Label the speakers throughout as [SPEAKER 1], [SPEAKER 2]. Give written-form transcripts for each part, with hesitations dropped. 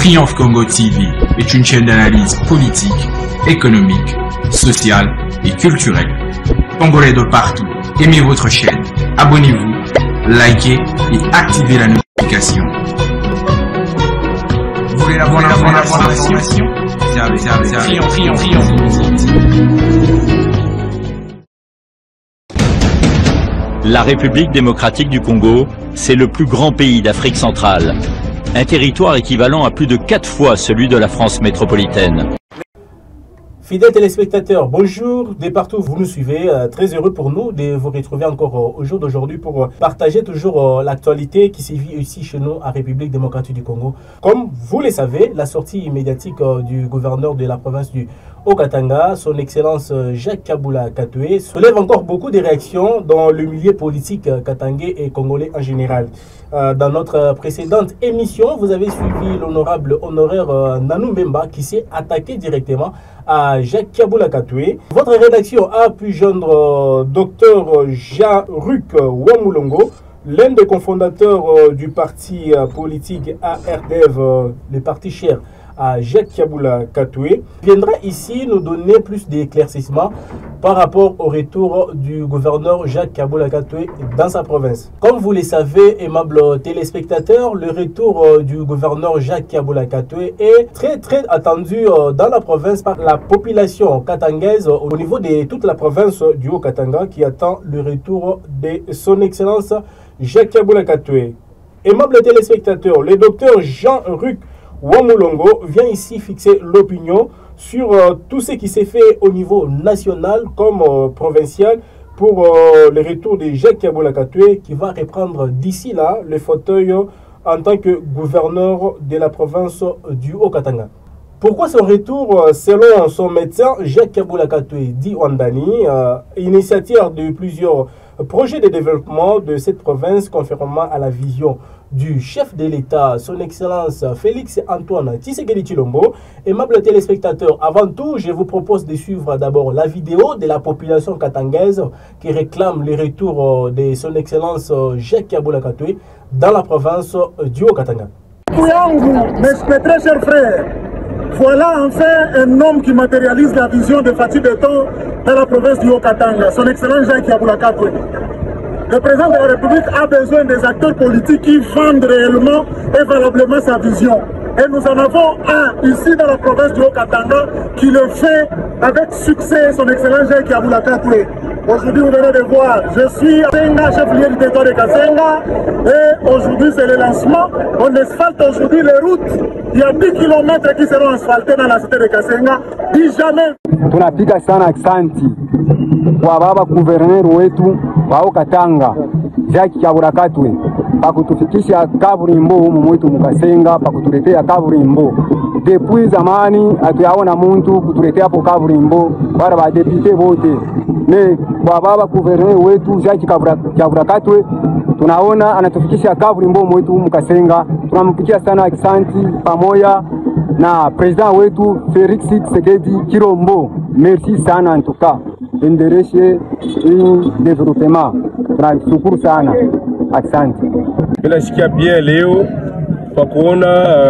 [SPEAKER 1] Triomphe Congo TV est une chaîne d'analyse politique, économique, sociale et culturelle. Congolais de partout, aimez votre chaîne, abonnez-vous, likez et activez la notification. Vous voulez la bonne information?
[SPEAKER 2] La République démocratique du Congo, c'est le plus grand pays d'Afrique centrale. Un territoire équivalent à plus de 4 fois celui de la France métropolitaine.
[SPEAKER 3] Fidèles téléspectateurs, bonjour, de partout vous nous suivez, très heureux pour nous de vous retrouver encore au jour d'aujourd'hui pour partager toujours l'actualité qui sévit ici chez nous à République démocratique du Congo. Comme vous le savez, la sortie médiatique du gouverneur de la province du Haut-Katanga, son excellence Jacques Kabula Kathoué, soulève encore beaucoup de réactions dans le milieu politique katangais et congolais en général. Dans notre précédente émission, vous avez suivi l'honorable honoraire Nanou Mbemba qui s'est attaqué directement à Jacques Kabula Kathoué. Votre rédaction a pu joindre Dr Jean-Luc Wamulongo, l'un des cofondateurs du parti politique ARDEV, le parti cher à Jacques Kabula Kathoué, viendra ici nous donner plus d'éclaircissements par rapport au retour du gouverneur Jacques Kabula Kathoué dans sa province. Comme vous le savez, aimables téléspectateurs, le retour du gouverneur Jacques Kabula Kathoué est très attendu dans la province par la population katangaise au niveau de toute la province du Haut-Katanga qui attend le retour de son excellence Jacques Kabula Kathoué. Aimables téléspectateurs, le docteur Jean-Luc Wamulongo vient ici fixer l'opinion sur tout ce qui s'est fait au niveau national comme provincial pour le retour de Jacques Kabula Kathoué qui va reprendre d'ici là le fauteuil en tant que gouverneur de la province du Haut-Katanga. Pourquoi son retour? Selon son médecin Jacques Kabula Kathoué dit Wandani, initiateur de plusieurs projets de développement de cette province conformément à la vision du chef de l'État, son excellence Félix Antoine Tshisekedi Tshilombo. Aimables téléspectateurs, avant tout, je vous propose de suivre d'abord la vidéo de la population katangaise qui réclame le retour de son excellence Jacques Kabula Kathoué dans la province du Haut-Katanga.
[SPEAKER 4] Mes très chers frères, voilà enfin un homme qui matérialise la vision de Fatou Beton dans la province du Haut-Katanga, son excellence Jacques Kabula Kathoué. Le président de la République a besoin des acteurs politiques qui vendent réellement et valablement sa vision. Et nous en avons un ici dans la province du Haut-Katanga qui le fait avec succès, son excellence Jacques Kabula Kathoué. Aujourd'hui, vous venez de voir, je suis à Kasenga, chef-lieu du territoire de Kasenga, et aujourd'hui c'est le lancement. On asphalte aujourd'hui les routes. Il y a 10 km qui seront asphaltés dans la cité de Kasenga. Dis jamais.
[SPEAKER 5] Tunapiga sana aksanti kwa baba gouverneur wetu wa Haut-Katanga Jacques Kabula Kathoué pakutufikisha kaburimbo humu mwetu Mukasenga, pakutuletea kaburimbo. Depuis zamani hatuyaona muntu kutuletea hapo kaburimbo wala ba depute wote. Ne kwa baba gouverneur wetu Jacques Kabula Kathoué tunaona anatufikisha kaburimbo mwetu Mukasenga. Tunampikia sana aksanti pamoja na president wetu Félix Tshisekedi Tshilombo. Merci sana en tout cas. Endereshe development. Tunashukuru sana. Asante.
[SPEAKER 6] Tunasikia bien leo kwa kuona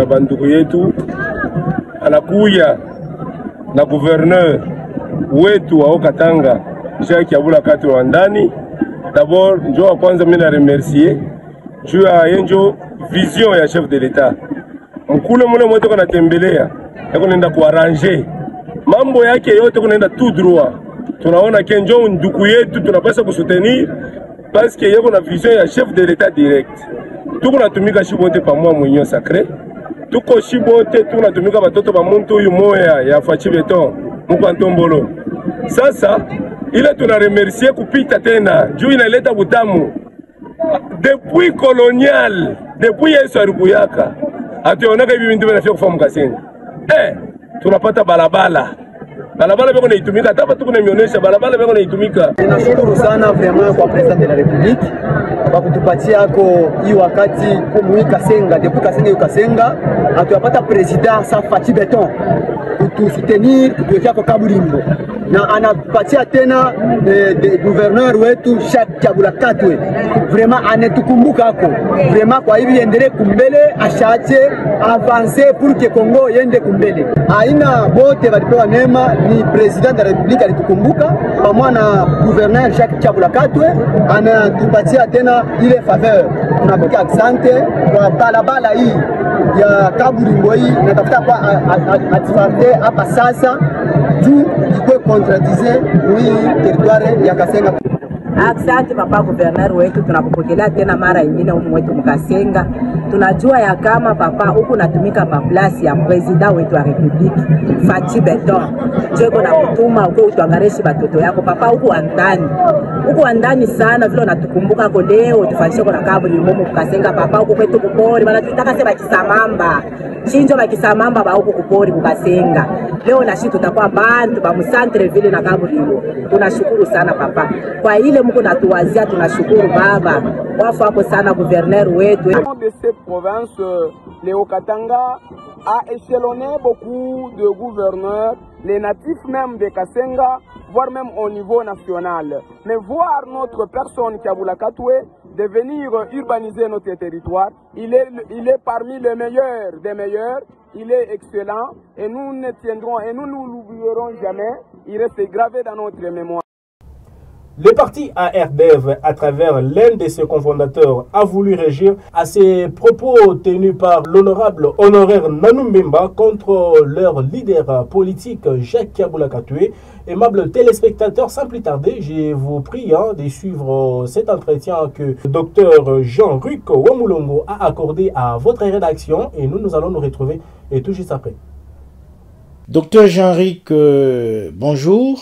[SPEAKER 6] bandugu yetu anakuya na gouverneur wetu wa Haut-Katanga Jacques Kabula Kathoué wa ndani. D'abord njo wa kwanza mimi na remercier juu ya yenjo vision ya chef de l'État. Mkule mwana mwetu kana tembelea yako nenda kuarranger mambo yake yote, kunaenda tout droit. Tunaona kenjo ndugu yetu tunapaswa kusoutenir parce que yako na vision ya chef de l'État direct. Tuko natumika shibote pamoja mwenyo sacré. Tuko shibote tunatumika batoto ba muntu uyu moya ya Fatou Beton Mukantombolo. Sasa ile tuna remercier kupita tena juu inaleta butamu. Depuis colonial, depuis Yesu alikuyaka. Atuonaka hivi vindu vinafika kufamu Kasenga. Tunapata balabala. Balabala beko naitumika, hata tuko nimeonyesha balabala beko naitumika.
[SPEAKER 7] Tunashukuru sana vraiment kwa president de la République kwa kutupatia yako hii wakati kumui Kasenga, depuis Kasenga yu Kasenga, atuyapata president sa Fatou Beton. kutusutenir kutuwekea kwa Kaburimbo, na anapatia tena gouverneur wetu Jacques Kabula Katwe, vraiment anetukumbuka ako vraiment. Kwa hivi endelee kumbele, ashache avancer pour que Congo yende kumbele. Aina bote walipewa neema, ni president de la republique alitukumbuka pamoja na gouverneur Jacques Kabula Katwe, anatupatia tena ile faveur. Tunapiga asante kwa balabala hii ya Kaburimbo hii, natafuta kwa atifante hapa sasa juu ikwe contradize hii territoire ya Kasenga.
[SPEAKER 8] Asante papa gouverneur wetu, tunakupokelea tena mara nyingine humu wetu Mkasenga. Tunajua ya kama papa huku natumika pa place ya president wetu wa republique Fachi Beton. Cheko na kutuma huko utuangareshi batoto yako papa huku andani sana vile unatukumbuka ko leo tufanyishe kwa Kaburimbo humu Mkasenga papa huku kwetu kupori bana tutaka sema kisamamba. Chinjo bakisamamba ba huku kupori Mkasenga. Leo na shi tutakuwa bantu ba musantre vile na Kaburimbo. Tunashukuru sana papa. Kwa ile mko natuwazia tunashukuru baba. Wafu hapo sana gouverneur wetu.
[SPEAKER 9] De cette province, Léo Katanga a échelonné beaucoup de gouverneurs, les natifs même de Kasenga, voire même au niveau national. Mais voir notre personne Kabula Katwe devenir urbaniser notre territoire, il est parmi les meilleurs des meilleurs, il est excellent et nous ne tiendrons et nous ne l'oublierons jamais, il reste gravé dans notre mémoire.
[SPEAKER 3] Le parti ARDEV, à travers l'un de ses cofondateurs, a voulu réagir à ces propos tenus par l'honorable honoraire Nanou Mbemba contre leur leader politique Jacques Kabula Katwe. Aimables téléspectateurs, sans plus tarder, je vous prie de suivre cet entretien que le docteur Jean-Luc Wamulongo a accordé à votre rédaction et nous allons nous retrouver tout juste après.
[SPEAKER 10] Docteur Jean-Luc, bonjour.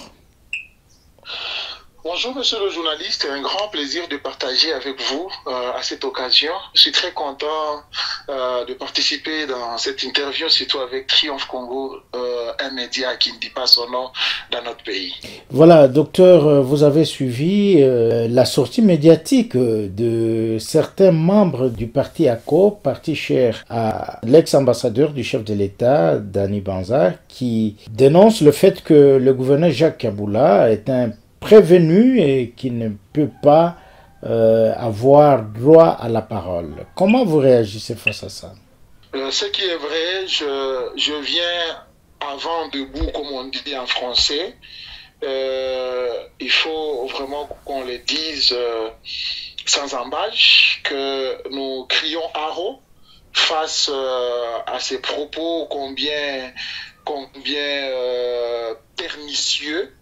[SPEAKER 11] Bonjour monsieur le journaliste, un grand plaisir de partager avec vous à cette occasion. Je suis très content de participer dans cette interview, surtout avec Triomphe Congo, un média qui ne dit pas son nom dans notre pays.
[SPEAKER 10] Voilà, docteur, vous avez suivi la sortie médiatique de certains membres du parti ACO, parti cher à l'ex-ambassadeur du chef de l'État, Dani Banza, qui dénonce le fait que le gouverneur Jacques Kabula est un prévenu et qui ne peut pas avoir droit à la parole. Comment vous réagissez face à ça?
[SPEAKER 11] Ce qui est vrai, je viens avant debout, comme on dit en français. Il faut vraiment qu'on le dise sans embâche, que nous crions haro face à ces propos combien pernicieux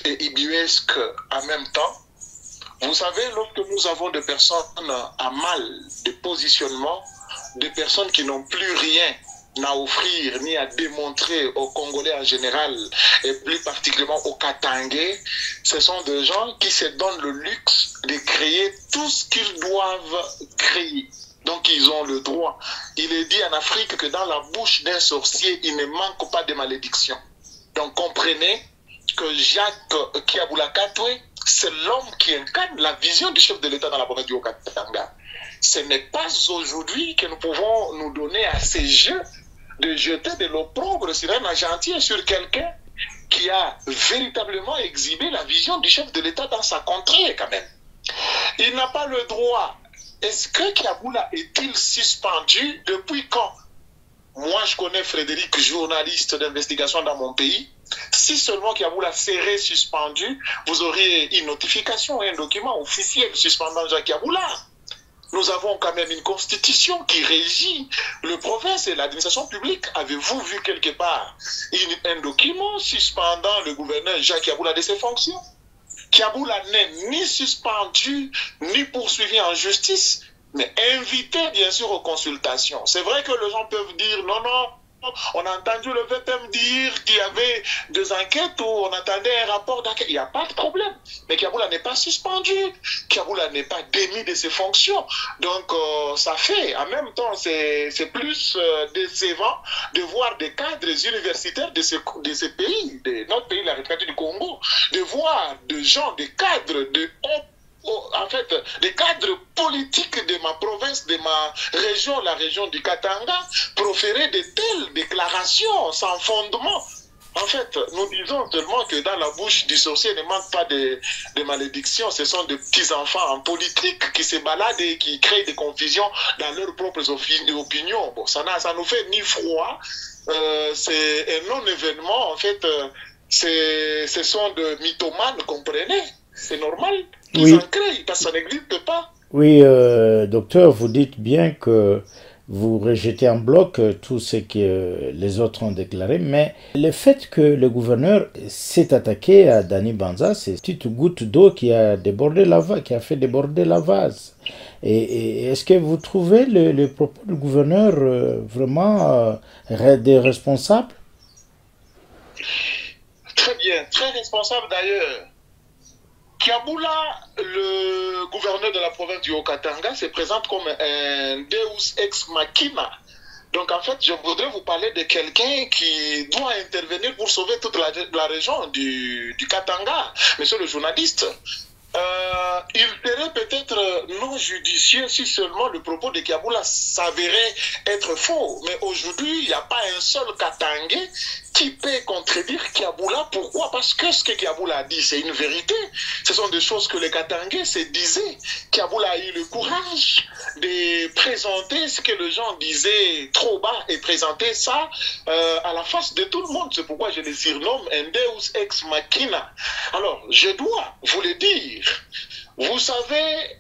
[SPEAKER 11] et ubuesque en même temps. Vous savez, lorsque nous avons des personnes à mal de positionnement, des personnes qui n'ont plus rien à offrir ni à démontrer aux Congolais en général et plus particulièrement aux Katangais, ce sont des gens qui se donnent le luxe de créer tout ce qu'ils doivent créer. Donc ils ont le droit. Il est dit en Afrique que dans la bouche d'un sorcier, il ne manque pas de malédiction. Donc comprenez que Jacques Kabula Katwe, c'est l'homme qui incarne la vision du chef de l'État dans la province du Haut-Katanga. Ce n'est pas aujourd'hui que nous pouvons nous donner à ces jeux de jeter de l'opprobre sur un agentier, sur quelqu'un qui a véritablement exhibé la vision du chef de l'État dans sa contrée quand même. Il n'a pas le droit. Est-ce que Kabula est-il suspendu? Depuis quand? Moi, je connais Frédéric, journaliste d'investigation dans mon pays. Si seulement Kabula serait suspendu, vous auriez une notification, un document officiel suspendant Jacques Kabula. Nous avons quand même une constitution qui régit le province et l'administration publique. Avez-vous vu quelque part un document suspendant le gouverneur Jacques Kabula de ses fonctions? Kabula n'est ni suspendu, ni poursuivi en justice, mais invité bien sûr aux consultations. C'est vrai que les gens peuvent dire non, non, on a entendu le VPM dire qu'il y avait des enquêtes où on attendait un rapport d'enquête. Il n'y a pas de problème. Mais Kabula n'est pas suspendu. Kabula n'est pas démis de ses fonctions. Donc ça fait, en même temps, c'est plus décevant de voir des cadres universitaires de ce pays, de notre pays, la République du Congo, de voir des gens, des cadres de en fait, des cadres politiques de ma province, de ma région, la région du Katanga, proférer de telles déclarations sans fondement. En fait, nous disons seulement que dans la bouche du sorcier ne manque pas de malédictions. Ce sont de petits-enfants en politique qui se baladent et qui créent des confusions dans leurs propres opinions. Bon, ça nous fait ni froid. C'est un non-événement. En fait, ce sont de mythomanes, comprenez? C'est normal qu'ils en créent parce que ça n'existe pas.
[SPEAKER 10] Oui, docteur, vous dites bien que vous rejetez en bloc tout ce que les autres ont déclaré, mais le fait que le gouverneur s'est attaqué à Dani Banza, c'est une petite goutte d'eau qui a débordé qui a fait déborder la vase. Et est-ce que vous trouvez le propos du gouverneur vraiment des responsables?
[SPEAKER 11] Très bien, très responsable d'ailleurs. Kiaboula, le gouverneur de la province du Haut-Katanga, se présente comme un Deus ex machina. Donc en fait, je voudrais vous parler de quelqu'un qui doit intervenir pour sauver toute la région du Katanga. Monsieur le journaliste, il serait peut-être non judicieux si seulement le propos de Kiaboula s'avérait être faux. Mais aujourd'hui, il n'y a pas un seul Katangais qui peut contredire Kiaboula. Pourquoi? Parce que ce que Kiaboula a dit, c'est une vérité. Ce sont des choses que les Katangais se disaient. Kiaboula a eu le courage de présenter ce que les gens disaient trop bas et présenter ça à la face de tout le monde. C'est pourquoi je le surnomme un Deus ex machina. Alors, je dois vous le dire. Vous savez,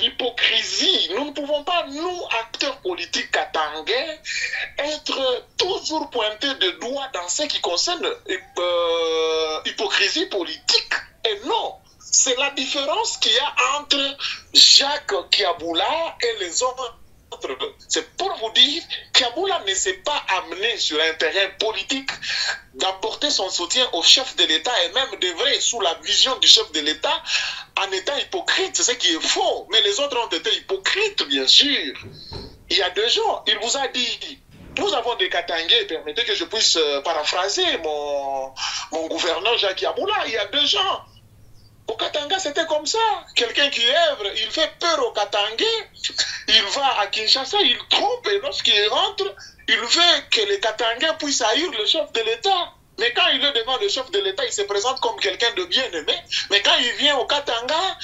[SPEAKER 11] l'hypocrisie, nous ne pouvons pas, nous, acteurs politiques katangais, être toujours pointés de doigt dans ce qui concerne hypocrisie politique. Et non, c'est la différence qu'il y a entre Jacques Kiaboula et les autres. C'est pour vous dire, Kiaboula ne s'est pas amené sur un terrain politique d'apporter son soutien au chef de l'État et même devrait, sous la vision du chef de l'État, en étant hypocrite, c'est ce qui est faux. Mais les autres ont été hypocrites, bien sûr. Il y a 2 jours, il vous a dit, nous avons des Katangais, permettez que je puisse paraphraser mon gouverneur Jacques Kiaboula, il y a 2 ans. Au Katanga, c'était comme ça. Quelqu'un qui œuvre, il fait peur au Katangais. Il va à Kinshasa, il trompe et lorsqu'il rentre, il veut que les Katangais puissent haïr le chef de l'État. Mais quand il est devant le chef de l'État, il se présente comme quelqu'un de bien-aimé. Mais quand il vient au Katanga,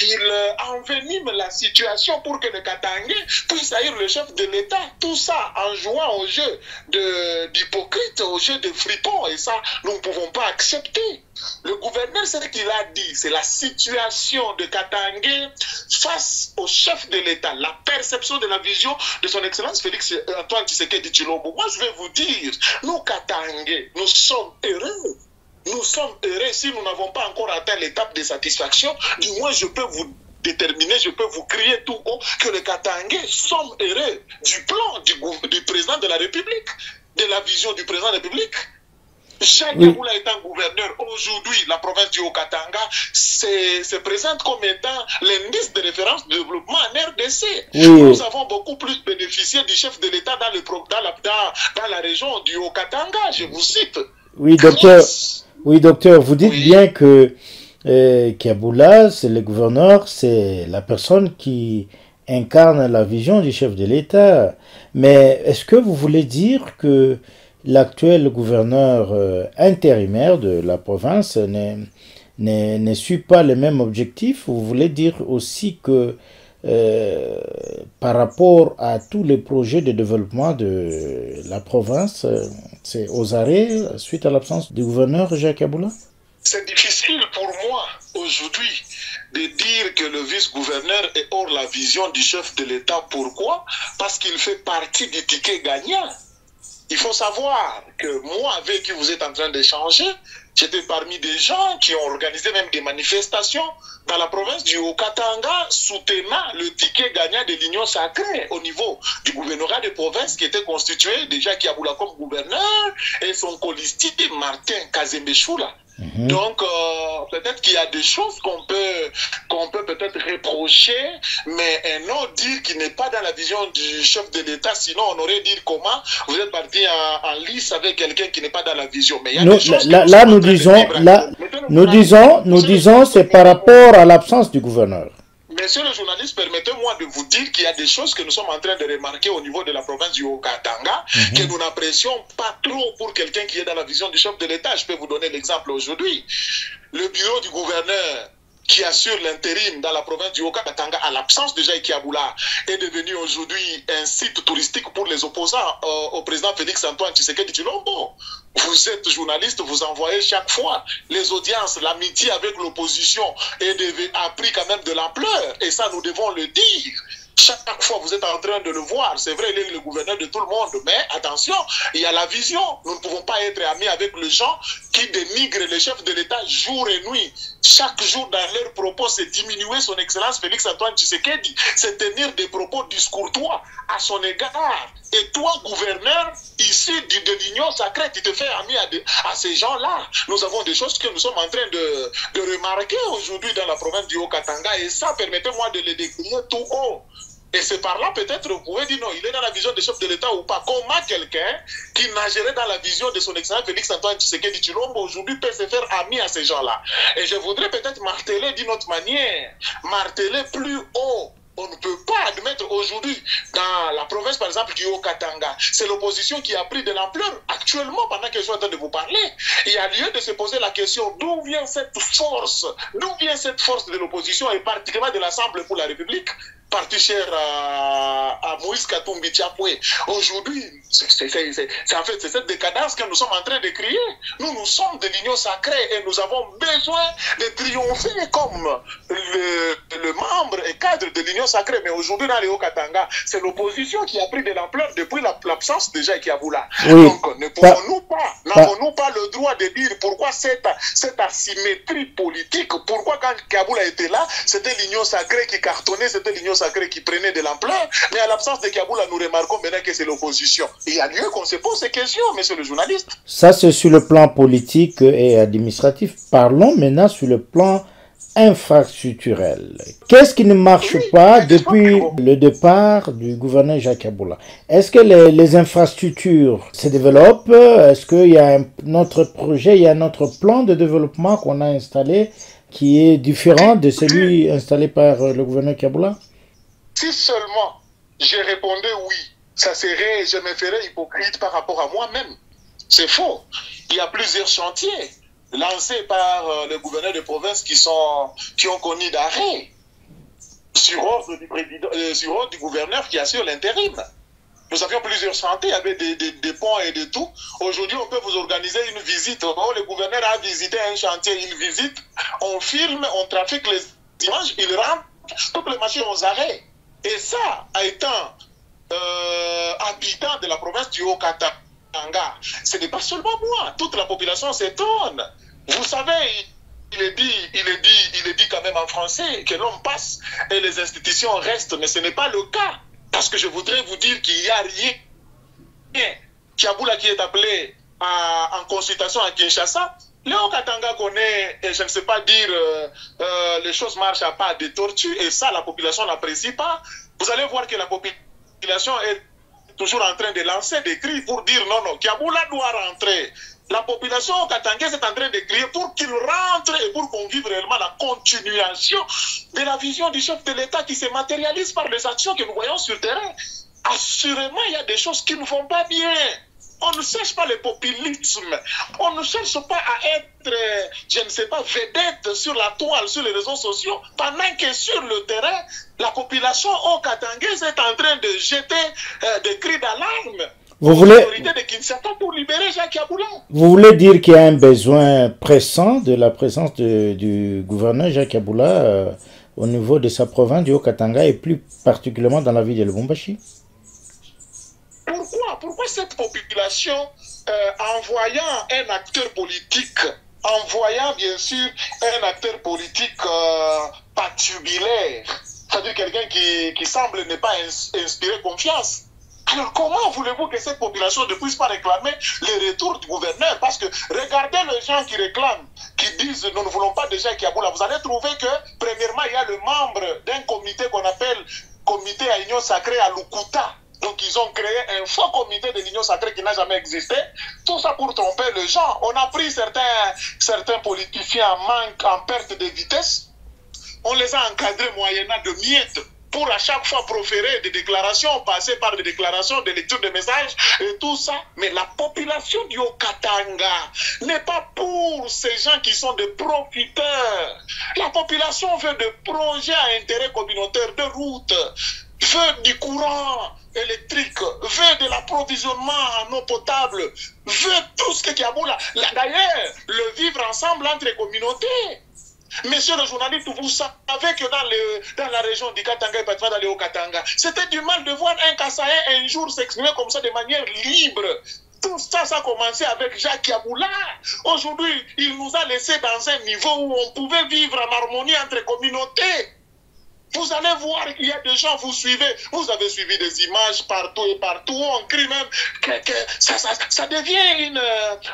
[SPEAKER 11] il envenime la situation pour que les Katangais puissent haïr le chef de l'État. Tout ça en jouant au jeu d'hypocrite, au jeu de fripons. Et ça, nous ne pouvons pas accepter. Le gouverneur, c'est ce qu'il a dit. C'est la situation de Katangais face au chef de l'État. La perception de la vision de son Excellence Félix Antoine Tshisekedi Tshilombo. Moi, je vais vous dire, nous Katangais, nous sommes heureux. Nous sommes heureux si nous n'avons pas encore atteint l'étape de satisfaction. Du moins, je peux vous déterminer, je peux vous crier tout haut que les Katangais sont heureux du plan du président de la République, de la vision du président de la République. Jacques Kiaboula étant gouverneur, aujourd'hui, la province du Haut-Katanga se présente comme étant l'indice de référence de développement en RDC. Nous avons beaucoup plus bénéficié du chef de l'État dans la région du Haut-Katanga, je vous cite.
[SPEAKER 10] Oui, docteur, vous dites bien que Kiaboula, c'est le gouverneur, c'est la personne qui incarne la vision du chef de l'État. Mais est-ce que vous voulez dire que l'actuel gouverneur intérimaire de la province ne suit pas les mêmes objectifs? Vous voulez dire aussi que par rapport à tous les projets de développement de la province, c'est aux arrêts suite à l'absence du gouverneur Jacques Kiaboula?
[SPEAKER 11] C'est difficile pour moi aujourd'hui de dire que le vice-gouverneur est hors la vision du chef de l'État. Pourquoi? Parce qu'il fait partie du ticket gagnant. Il faut savoir que moi, avec qui vous êtes en train d'échanger, j'étais parmi des gens qui ont organisé même des manifestations dans la province du Haut-Katanga, soutenant le ticket gagnant de l'Union sacrée au niveau du gouvernorat de province qui était constitué déjà Kiaboula comme gouverneur et son colistier Martin Kazembe-Choula. Donc, peut-être qu'il y a des choses qu'on peut peut-être reprocher, mais non dire qu'il n'est pas dans la vision du chef de l'État, sinon on aurait dit comment vous êtes parti en lice avec quelqu'un qui n'est pas dans la vision. Mais il y a des choses nous disons,
[SPEAKER 10] c'est par rapport à l'absence du gouverneur.
[SPEAKER 11] Messieurs les journalistes, permettez-moi de vous dire qu'il y a des choses que nous sommes en train de remarquer au niveau de la province du Haut-Katanga, que nous n'apprécions pas trop pour quelqu'un qui est dans la vision du chef de l'État. Je peux vous donner l'exemple aujourd'hui. Le bureau du gouverneur qui assure l'intérim dans la province du Haut-Katanga, à l'absence de Jaïki Aboula, est devenu aujourd'hui un site touristique pour les opposants au président Félix-Antoine Tshisekedi Tshilombo. Vous êtes journaliste, vous envoyez chaque fois les audiences, l'amitié avec l'opposition a pris quand même de l'ampleur, et ça nous devons le dire. Chaque fois, vous êtes en train de le voir. C'est vrai, il est le gouverneur de tout le monde. Mais attention, il y a la vision. Nous ne pouvons pas être amis avec les gens qui dénigrent les chefs de l'État jour et nuit. Chaque jour, dans leurs propos, c'est diminuer son excellence Félix-Antoine Tshisekedi. C'est tenir des propos discourtois à son égard. Et toi, gouverneur, ici de l'Union sacrée, tu te fais ami à ces gens-là. Nous avons des choses que nous sommes en train de remarquer aujourd'hui dans la province du Haut-Katanga. Et ça, permettez-moi de les décrire tout haut. Et c'est par là, peut-être, vous pouvez dire non, il est dans la vision des chefs de l'État ou pas. Comment quelqu'un qui nagerait dans la vision de son excellence Félix-Antoine Tshisekedi Tshilombo aujourd'hui peut se faire ami à ces gens-là? Et je voudrais peut-être marteler d'une autre manière, marteler plus haut. On ne peut pas admettre aujourd'hui, dans la province par exemple du Haut-Katanga, c'est l'opposition qui a pris de l'ampleur actuellement pendant que je suis en train de vous parler. Il y a lieu de se poser la question, d'où vient cette force? D'où vient cette force de l'opposition et particulièrement de l'Assemblée pour la République, parti cher à Moïse Katumbi Tchapoué. Aujourd'hui, c'est en fait cette décadence que nous sommes en train de créer. Nous sommes de l'Union sacrée et nous avons besoin de triompher comme le membre et cadre de l'Union sacrée. Mais aujourd'hui, dans le Haut-Katanga, c'est l'opposition qui a pris de l'ampleur depuis l'absence de Jaïki Aboula.
[SPEAKER 10] Oui.
[SPEAKER 11] Donc, n'avons-nous pas le droit de dire pourquoi cette asymétrie politique, pourquoi quand Kaboula était là, c'était l'Union sacrée qui cartonnait, c'était l'Union sacrée qui prenait de l'ampleur, mais à l'absence de Kaboula, nous remarquons maintenant que c'est l'opposition. Il y a lieu qu'on se pose ces questions, monsieur le journaliste.
[SPEAKER 10] Ça, c'est sur le plan politique et administratif. Parlons maintenant sur le plan infrastructurel. Qu'est-ce qui ne marche pas depuis le départ du gouverneur Jacques Aboula? Est-ce que les infrastructures se développent? Est-ce qu'il y a notre projet, il y a notre plan de développement qu'on a installé qui est différent de celui installé par le gouverneur Kaboula?
[SPEAKER 11] Si seulement je répondais oui, je me ferais hypocrite par rapport à moi-même. C'est faux. Il y a plusieurs chantiers lancés par le gouverneur de province qui ont connu d'arrêt sur ordre du gouverneur qui assure l'intérim. Nous avions plusieurs chantiers avec des ponts et de tout. Aujourd'hui, on peut vous organiser une visite. Oh, le gouverneur a visité un chantier, il visite, on filme, on trafique les images, il rentre, toutes les machines aux arrêts. Et ça, étant habitant de la province du Haut-Katanga, ce n'est pas seulement moi, toute la population s'étonne. Vous savez, il est dit quand même en français que l'homme passe et les institutions restent, mais ce n'est pas le cas. Parce que je voudrais vous dire qu'il n'y a rien. Kaboula qui est appelé en consultation à Kinshasa, le Haut-Katanga connaît, et je ne sais pas dire, les choses marchent à pas de tortue, et ça, la population n'apprécie pas. Vous allez voir que la population est toujours en train de lancer des cris pour dire non, Kaboula doit rentrer. La population katangaise est en train de crier pour qu'il rentre et pour qu'on vive réellement la continuation de la vision du chef de l'État qui se matérialise par les actions que nous voyons sur le terrain. Assurément, il y a des choses qui ne vont pas bien. On ne cherche pas le populisme. On ne cherche pas à être, je ne sais pas, vedette sur la toile, sur les réseaux sociaux, pendant que sur le terrain, la population haut-katangaise est en train de jeter des cris d'alarme.
[SPEAKER 10] Vous voulez dire qu'il y a un besoin pressant de la présence du gouverneur Jacques Aboula au niveau de sa province du Haut-Katanga et plus particulièrement dans la ville de Lubumbashi?
[SPEAKER 11] Pourquoi cette population, en voyant un acteur politique, bien sûr un acteur politique patubulaire, c'est-à-dire quelqu'un qui semble ne pas inspirer confiance, alors comment voulez-vous que cette population ne puisse pas réclamer le retour du gouverneur? Parce que regardez les gens qui réclament, qui disent nous ne voulons pas de Jacques Aboula. Vous allez trouver que premièrement il y a le membre d'un comité qu'on appelle comité à Union sacrée à Lukuta. Donc ils ont créé un faux comité de l'Union sacrée qui n'a jamais existé. Tout ça pour tromper les gens. On a pris certains politiciens en manque, en perte de vitesse. on les a encadrés moyennant de miettes pour à chaque fois proférer des déclarations, passer par des déclarations, des lectures de messages et tout ça. Mais la population du Haut-Katanga n'est pas pour ces gens qui sont des profiteurs. La population veut des projets à intérêt communautaire, de routes, veut du courant électrique, veut de l'approvisionnement en eau potable, veut tout ce qui est à bout là. D'ailleurs, le vivre ensemble entre communautés. Messieurs les journalistes, vous savez que dans la région du Katanga et pas dans le Haut-Katanga, c'était du mal de voir un Kassaïen un jour s'exprimer comme ça de manière libre. Tout ça, ça a commencé avec Jacques Yaboula. Aujourd'hui, il nous a laissé dans un niveau où on pouvait vivre en harmonie entre communautés. Vous allez voir qu'il y a des gens, vous suivez, vous avez suivi des images partout et partout, on crie même que ça devient une...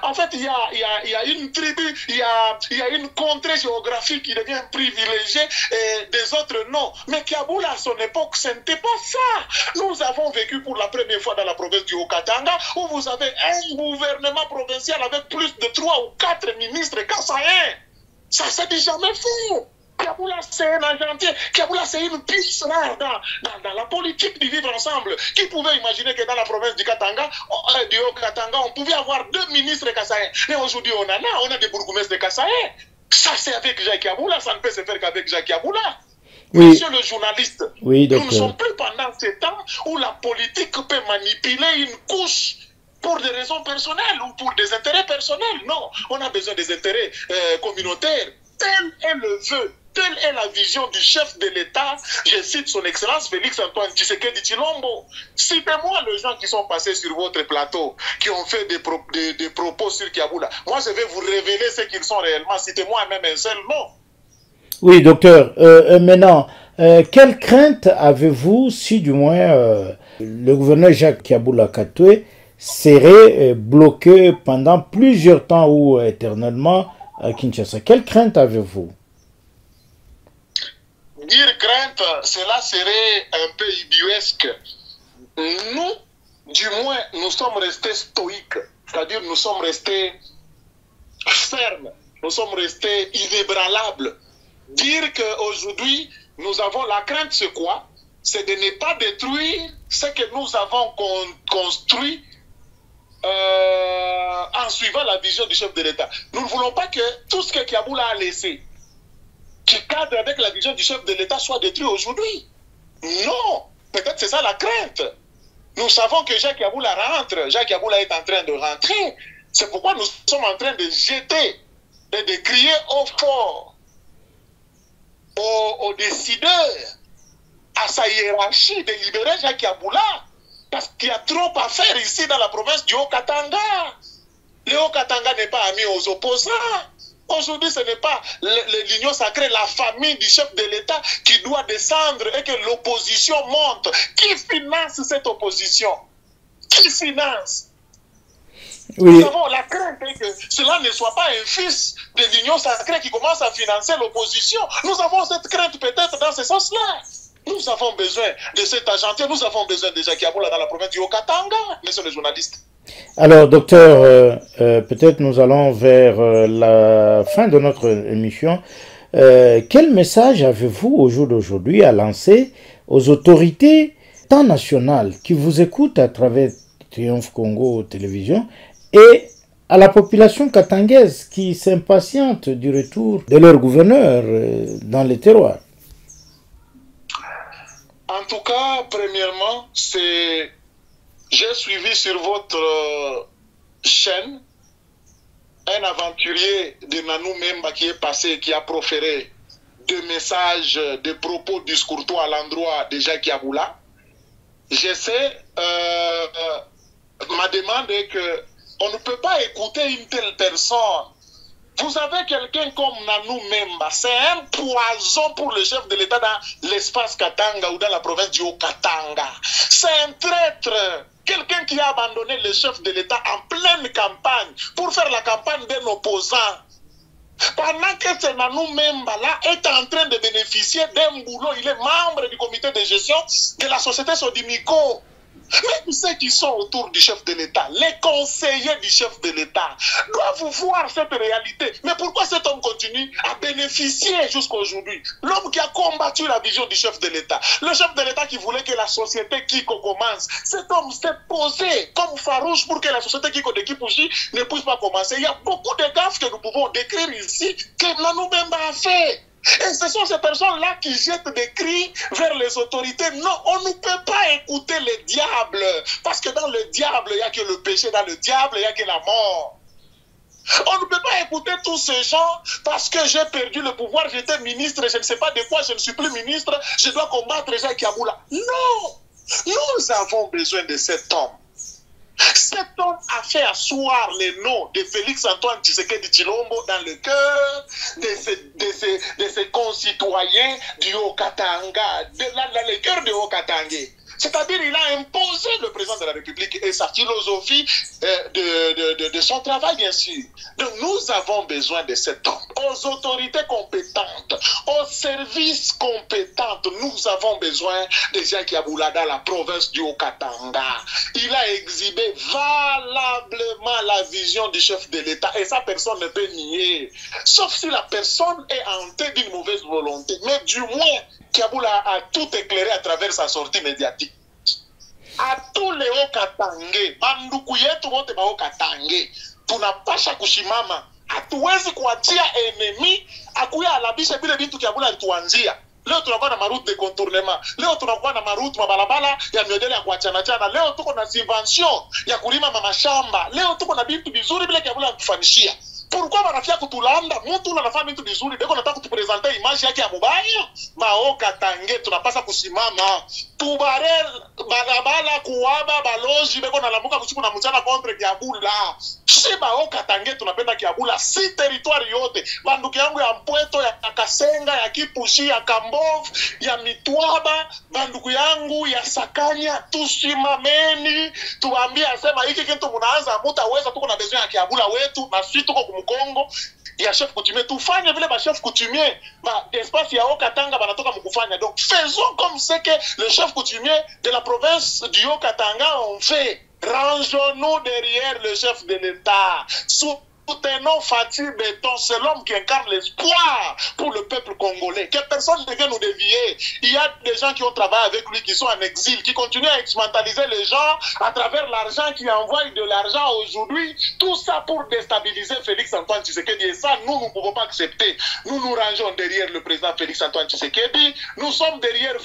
[SPEAKER 11] En fait, il y a une tribu, il y a une contrée géographique qui devient privilégiée et des autres non. Mais Kiaboula, à son époque, ce n'était pas ça. Nous avons vécu pour la première fois dans la province du Haut-Katanga où vous avez un gouvernement provincial avec plus de 3 ou 4 ministres kassaïens. Ça s'est jamais fait. Kiaboula, c'est un agentier. Kiaboula, c'est une piste rare dans la politique du vivre ensemble. Qui pouvait imaginer que dans la province du Katanga, du Haut-Katanga, on pouvait avoir 2 ministres kassaïens. Mais aujourd'hui, on a des bourgmestres de kassaïens. Ça, c'est avec Jacques Yaboula. Ça ne peut se faire qu'avec Jacques Yaboula. Oui. Monsieur le journaliste,
[SPEAKER 10] oui,
[SPEAKER 11] nous ne sommes plus pendant ces temps où la politique peut manipuler une couche pour des raisons personnelles ou pour des intérêts personnels. Non, on a besoin des intérêts communautaires. Tel est le vœu, telle est la vision du chef de l'État. Je cite son Excellence Félix-Antoine Tshisekedi Tshilombo. Citez-moi les gens qui sont passés sur votre plateau, qui ont fait des propos sur Kiaboula. Moi, je vais vous révéler ce qu'ils sont réellement. Citez-moi même un seul nom.
[SPEAKER 10] Oui, docteur. Maintenant, quelle crainte avez-vous si du moins le gouverneur Jacques Kiaboula Katoué serait bloqué pendant plusieurs temps ou éternellement à Kinshasa? Quelle crainte avez-vous?
[SPEAKER 11] Dire crainte, cela serait un peu idiotesque. Nous, du moins, nous sommes restés stoïques, c'est-à-dire nous sommes restés fermes, nous sommes restés inébranlables. Dire qu'aujourd'hui, nous avons la crainte, c'est quoi? C'est de ne pas détruire ce que nous avons construit en suivant la vision du chef de l'État. Nous ne voulons pas que tout ce que Kiaboula a laissé, qui cadre avec la vision du chef de l'État, soit détruit aujourd'hui. Non, peut-être c'est ça la crainte. Nous savons que Jacques Yaboula rentre, Jacques Yaboula est en train de rentrer. C'est pourquoi nous sommes en train de jeter et de crier au fort aux décideurs, à sa hiérarchie, de libérer Jacques Yaboula. Parce qu'il y a trop à faire ici dans la province du Haut-Katanga. Le Haut-Katanga n'est pas ami aux opposants. Aujourd'hui, ce n'est pas l'union sacrée, la famille du chef de l'État qui doit descendre et que l'opposition monte. Qui finance cette opposition? Qui finance? Oui. Nous avons la crainte que cela ne soit pas un fils de l'union sacrée qui commence à financer l'opposition. Nous avons cette crainte peut-être dans ce sens-là. Nous avons besoin de cet agentier, nous avons besoin de Jacques Yaboula dans la province du Haut-Katanga, messieurs les journalistes.
[SPEAKER 10] Alors, docteur, peut-être nous allons vers la fin de notre émission. Quel message avez-vous au jour d'aujourd'hui à lancer aux autorités tant nationales qui vous écoutent à travers Triomphe Congo Télévision et à la population katangaise qui s'impatiente du retour de leur gouverneur dans les terroirs?
[SPEAKER 11] En tout cas, premièrement, j'ai suivi sur votre chaîne un aventurier de Nanou Memba qui est passé, qui a proféré des messages, des propos discourtois à l'endroit de Jacques Yaboula. Je sais, ma demande est que on ne peut pas écouter une telle personne. Vous avez quelqu'un comme Nanou Memba, c'est un poison pour le chef de l'État dans l'espace Katanga ou dans la province du Haut-Katanga. C'est un traître, quelqu'un qui a abandonné le chef de l'État en pleine campagne pour faire la campagne d'un opposant. Pendant que ce Nanou Memba là est en train de bénéficier d'un boulot, il est membre du comité de gestion de la société Sodimico. Même ceux qui sont autour du chef de l'État, les conseillers du chef de l'État, doivent voir cette réalité. Mais pourquoi cet homme continue à bénéficier jusqu'à aujourd'hui? L'homme qui a combattu la vision du chef de l'État, le chef de l'État qui voulait que la société Kiko commence, cet homme s'est posé comme farouche pour que la société Kiko de Kipouchi ne puisse pas commencer. Il y a beaucoup de gaffes que nous pouvons décrire ici que Nanou Bemba a fait. Et ce sont ces personnes-là qui jettent des cris vers les autorités. Non, on ne peut pas écouter le diable. Parce que dans le diable, il n'y a que le péché. Dans le diable, il n'y a que la mort. On ne peut pas écouter tous ces gens parce que j'ai perdu le pouvoir, j'étais ministre, je ne sais pas de quoi, je ne suis plus ministre, je dois combattre Jacques Yaboula. Non, nous avons besoin de cet homme. Cet homme a fait asseoir les noms de Félix-Antoine Tshisekedi Tshilombo dans le cœur de ses concitoyens du Haut-Katanga, dans le cœur du Haut-Katangais. C'est-à-dire il a imposé le président de la République et sa philosophie de son travail, bien sûr. Donc nous avons besoin de cet homme. Aux autorités compétentes, aux services compétents, nous avons besoin de Jacques Yaboula dans la province du Haut-Katanga. Il a exhibé valablement la vision du chef de l'État et ça personne ne peut nier. Sauf si la personne est hantée d'une mauvaise volonté. Mais du moins, Yaboula a tout éclairé à travers sa sortie médiatique. À tous les Haut-Katangais, banduku yetu wote ba Haut-Katangais, tunapasha kushimama. Hatuwezi kuachia enemy akuya alabisha vile vitu Yaboula alituanzia. Leo tunakuwa na maroute de contournement. Leo tunakuwa na maroute mabalabala ya miodele ya kuachana chana. Leo tuko na subvention ya kulima mashamba. Leo tuko na vitu vizuri vile Yaboula kufanishia. Pourquoi wanafia kutulanda mtu unafanya vitu vizuri beko nataka kutupresenter image yake ya mubaya Haut-Katangais tunapasa kusimama tubare barabara kuwaba baloji beko nalamuka kusiku na mchana contre Yaboula si Haut-Katangais tunapenda Yaboula si territoire yote banduki yangu ya Mpweto ya Kasenga ya Kipouchi ya Kambov ya Mitwaba banduku yangu ya Sakanya tusimameni tuambie asema hiki kitu mnaanza mtaweza tuko na besoin ya Yaboula wetu na sisi tuko Congo ya chef coutumier tufanye vile ba chef coutumier ba espace ya Haut-Katanga banatoka mkufanya. Donc faisons comme ce que le chef coutumier de la province du Haut-Katanga ont fait. Rangeons-nous derrière le chef de l'État. Soutenons Fathi Beton, c'est l'homme qui incarne l'espoir pour le peuple congolais. Que personne ne vienne nous dévier. Il y a des gens qui ont travaillé avec lui, qui sont en exil, qui continuent à instrumentaliser les gens à travers l'argent, qui envoient de l'argent aujourd'hui. Tout ça pour déstabiliser Félix-Antoine Tshisekedi. Et ça, nous ne pouvons pas accepter. Nous nous rangeons derrière le président Félix-Antoine Tshisekedi. Nous sommes derrière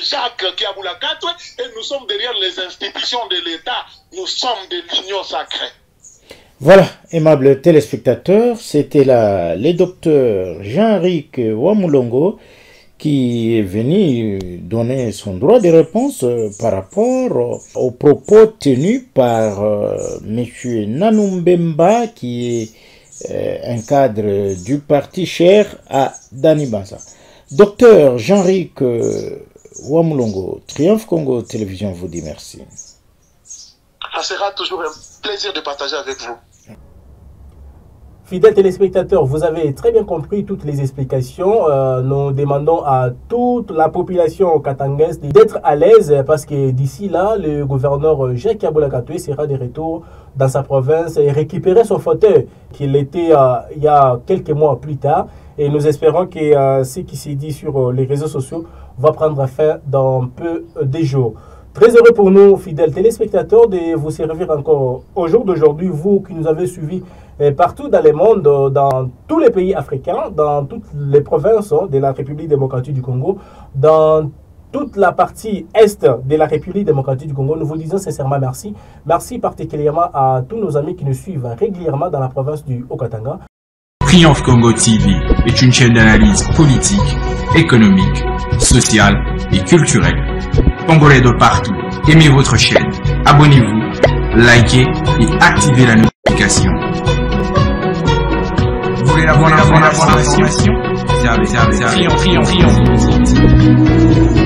[SPEAKER 11] Jacques Yaboula Katwe et nous sommes derrière les institutions de l'État. Nous sommes de l'union sacrée.
[SPEAKER 10] Voilà, aimables téléspectateurs, c'était là le docteur Jean-Ric Wamulongo qui est venu donner son droit de réponse par rapport aux propos tenus par M. Nanou Bemba qui est un cadre du parti cher à Dani Banza. Docteur Jean-Ric Wamulongo, Triomphe Congo Télévision vous dit merci.
[SPEAKER 11] Ça sera toujours un plaisir de partager avec vous.
[SPEAKER 3] Fidèles téléspectateurs, vous avez très bien compris toutes les explications. Nous demandons à toute la population katangaise d'être à l'aise parce que d'ici là, le gouverneur Jacques Yaboula Katwe sera de retour dans sa province et récupérer son fauteuil qu'il était il y a quelques mois plus tard. Et nous espérons que ce qui s'est dit sur les réseaux sociaux va prendre fin dans peu de jours. Très heureux pour nous, fidèles téléspectateurs, de vous servir encore au jour d'aujourd'hui, vous qui nous avez suivis partout dans le monde, dans tous les pays africains, dans toutes les provinces de la République démocratique du Congo, dans toute la partie est de la République démocratique du Congo. Nous vous disons sincèrement merci. Merci particulièrement à tous nos amis qui nous suivent régulièrement dans la province du Haut-Katanga.
[SPEAKER 1] Triomphe Congo TV est une chaîne d'analyse politique, économique, sociale et culturelle. Congolais de partout, aimez votre chaîne, abonnez-vous, likez et activez la notification. Vous voulez la bonne information? Triomphe.